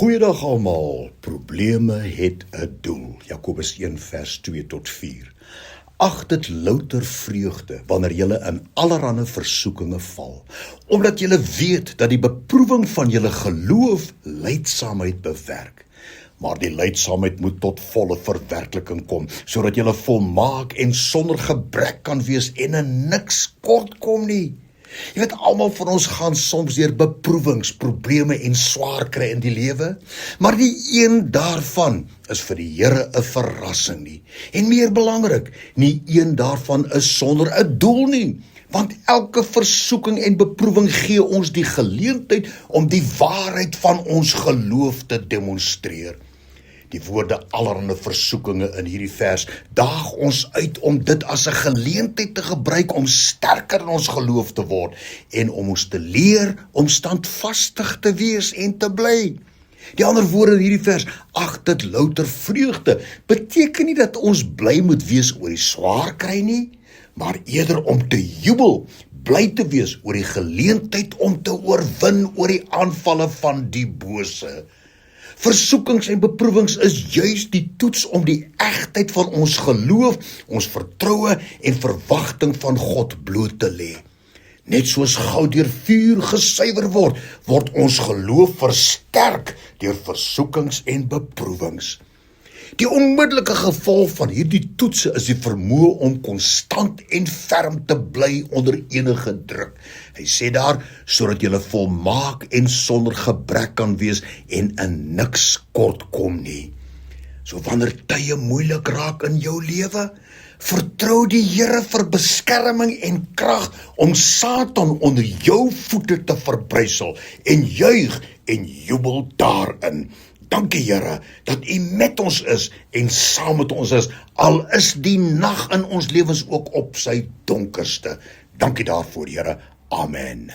Goeiedag almal, probleme het 'n doel. Jakobus 1 vers 2 tot 4. Ag dit louter vreugde wanneer julle in allerlei versoekinge val, omdat julle weet dat die beproewing van julle geloof lydsaamheid bewerk. Maar die lydsaamheid moet tot volle verwerkliking kom, sodat julle volmaak en sonder gebrek kan wees en in niks kort kom nie. Jy weet, almal van ons gaan soms deur beproewings, probleme en swaar kry in die lewe, maar nie een daarvan is vir die Here 'n verrassing nie. En meer belangrik, nie een daarvan is sonder 'n doel nie. Want elke versoeking en beproewing gee ons die geleentheid om die waarheid van ons geloof te demonstreer. Die woorde allerlei versoekinge in hierdie vers daag ons uit om dit as 'n geleentheid te gebruik om sterker in ons geloof te word en om ons te leer om standvastig te wees en te bly. Die ander woorde in hierdie vers, ag dit louter vreugde, beteken nie dat ons bly moet wees oor die swaar kry nie, maar eerder om te jubel, bly te wees oor die geleentheid om te oorwin oor die aanvalle van die bose. Versoekings en beproewings is juis die toets om die egtheid van ons geloof, ons vertroue en verwagting van God bloot te lê. Net soos goud deur vuur gesuiwer word, word ons geloof versterk deur versoekings en beproewings. Die onmiddellike gevolg van hierdie toetse is die vermoë om konstant en ferm te bly onder enige druk. Hy sê daar, sodat julle volmaak en sonder gebrek kan wees en in niks kort kom nie. So wanneer tye moeilik raak in jou lewe, vertrou die Here vir beskerming en krag om Satan onder jou voete te verbrysel en juig en jubel daarin. Dankie Here, dat U met ons is en saam met ons is, al is die nag in ons lewens ook op sy donkerste. Dankie daarvoor Here, amen.